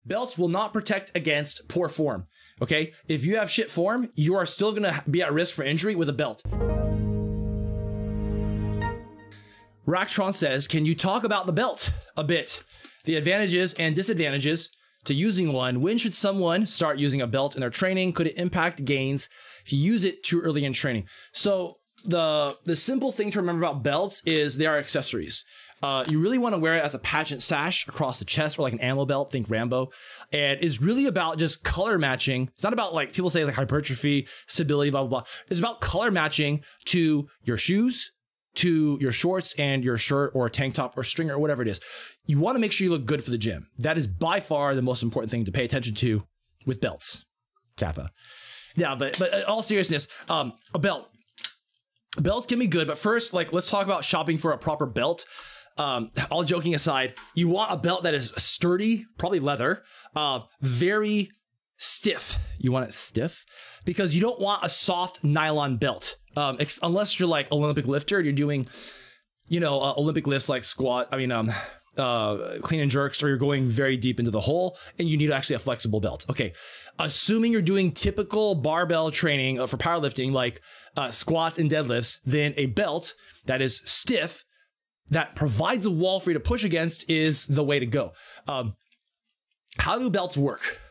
Belts will not protect against poor form. Okay, if you have shit form, you are still gonna be at risk for injury with a belt. Racktron says, can you talk about the belt a bit? The advantages and disadvantages to using one. When should someone start using a belt in their training? Could it impact gains if you use it too early in training? So the simple thing to remember about belts is they are accessories. You really want to wear it as a pageant sash across the chest or like an ammo belt, think Rambo. And it's really about just color matching. It's not about like people say like hypertrophy, stability, blah, blah, blah. It's about color matching to your shoes, to your shorts and your shirt or tank top or string or whatever it is. You want to make sure you look good for the gym. That is by far the most important thing to pay attention to with belts. Kappa. Yeah, but in all seriousness, a belt. Belts can be good, but first, like, let's talk about shopping for a proper belt. All joking aside, you want a belt that is sturdy, probably leather, very stiff. You want it stiff because you don't want a soft nylon belt. Unless you're like Olympic lifter, you're doing, you know, Olympic lifts like squat, clean and jerks, or you're going very deep into the hole and you need actually a flexible belt. Okay. Assuming you're doing typical barbell training for powerlifting, like squats and deadlifts, then a belt that is stiff, that provides a wall for you to push against is the way to go. How do belts work?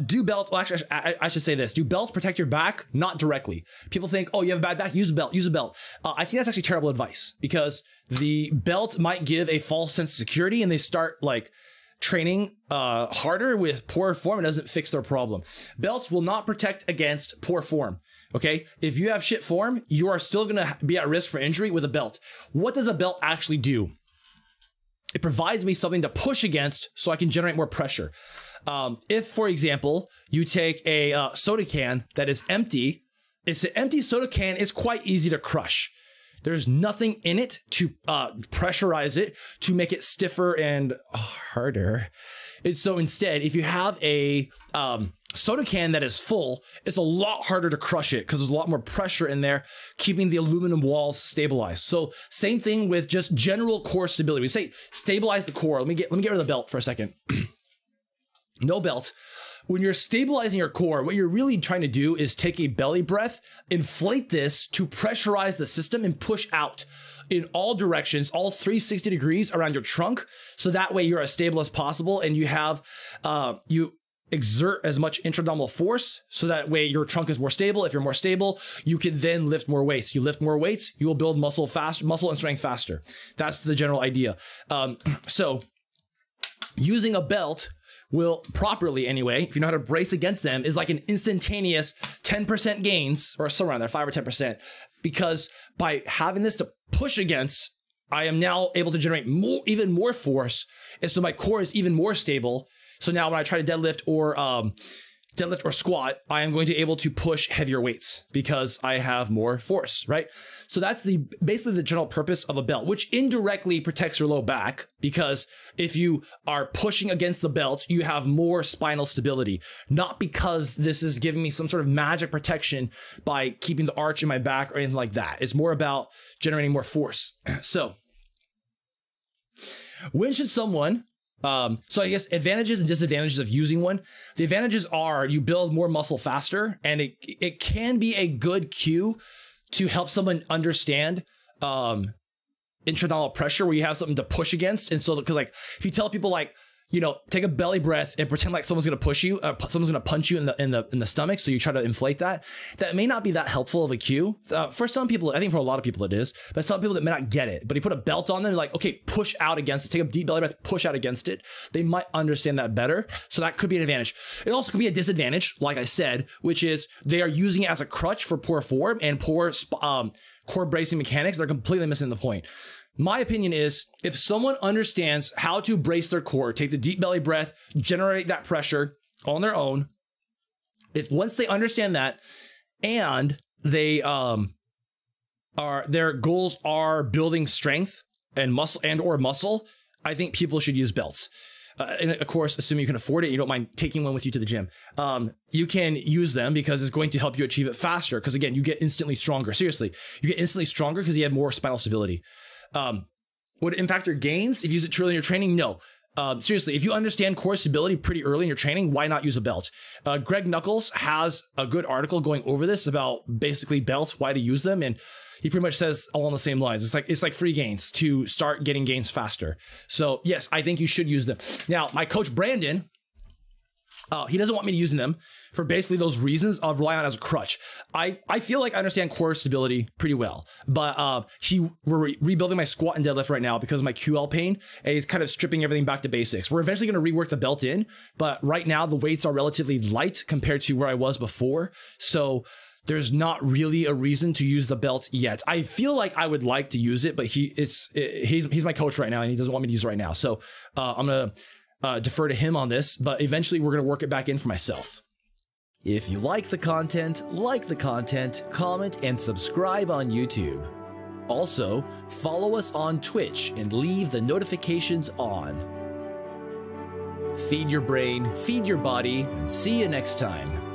Do belts, well, actually, I should say this. Do belts protect your back? Not directly. People think, oh, you have a bad back, use a belt, use a belt. I think that's actually terrible advice because the belt might give a false sense of security and they start like training harder with poor form and doesn't fix their problem. Belts will not protect against poor form. Okay, if you have shit form, you are still gonna be at risk for injury with a belt. What does a belt actually do? It provides me something to push against so I can generate more pressure. If, for example, you take a soda can that is empty, it's an empty soda can is quite easy to crush. There's nothing in it to pressurize it to make it stiffer and harder. And so instead, if you have a soda can that is full, it's a lot harder to crush it because there's a lot more pressure in there, keeping the aluminum walls stabilized. So same thing with just general core stability. We say stabilize the core. Let me get rid of the belt for a second. No belt. When you're stabilizing your core, what you're really trying to do is take a belly breath, inflate this to pressurize the system and push out in all directions, all 360 degrees around your trunk. So that way you're as stable as possible and you have, you exert as much intra-abdominal force. So that way your trunk is more stable. If you're more stable, you can then lift more weights. You lift more weights, you will build muscle and strength faster. That's the general idea. So using a belt will properly anyway, if you know how to brace against them, is like an instantaneous 10% gains or somewhere around there, 5 or 10%, because by having this to push against, I am now able to generate even more force. And so my core is even more stable. So now when I try to deadlift or squat, I am going to be able to push heavier weights because I have more force, right? So that's basically the general purpose of a belt, which indirectly protects your low back because if you are pushing against the belt, you have more spinal stability, not because this is giving me some sort of magic protection by keeping the arch in my back or anything like that. It's more about generating more force. So when should someone so I guess advantages and disadvantages of using one. The advantages are you build more muscle faster, and it can be a good cue to help someone understand intra-abdominal pressure where you have something to push against. And so, because like if you tell people like, you know, take a belly breath and pretend like someone's gonna push you, someone's gonna punch you in the stomach, so you try to inflate that. That may not be that helpful of a cue. For some people, I think for a lot of people it is, but some people that may not get it. But you put a belt on them, like, okay, push out against it, take a deep belly breath, push out against it. They might understand that better. So that could be an advantage. It also could be a disadvantage, like I said, which is they are using it as a crutch for poor form and poor core bracing mechanics. They're completely missing the point. My opinion is if someone understands how to brace their core, take the deep belly breath, generate that pressure on their own, if once they understand that and they their goals are building strength and muscle, I think people should use belts. And of course, assuming you can afford it, you don't mind taking one with you to the gym. You can use them because it's going to help you achieve it faster. Because again, you get instantly stronger. Seriously, you get instantly stronger because you have more spinal stability. Would it impact your gains if you use it truly in your training? No. seriously, if you understand core stability pretty early in your training, why not use a belt? Greg Knuckles has a good article going over this about basically belts, why to use them, and he pretty much says along the same lines. It's like free gains to start getting gains faster. So yes, I think you should use them. Now, my coach Brandon, he doesn't want me to use them for basically those reasons of rely on as a crutch. I feel like I understand core stability pretty well, but we're rebuilding my squat and deadlift right now because of my QL pain, and he's kind of stripping everything back to basics. We're eventually going to rework the belt in, but right now the weights are relatively light compared to where I was before. So there's not really a reason to use the belt yet. I feel like I would like to use it, but he's my coach right now and he doesn't want me to use it right now. So I'm going to defer to him on this, but eventually we're going to work it back in for myself. If you like the content, comment, and subscribe on YouTube. Also, follow us on Twitch and leave the notifications on. Feed your brain, feed your body, and see you next time.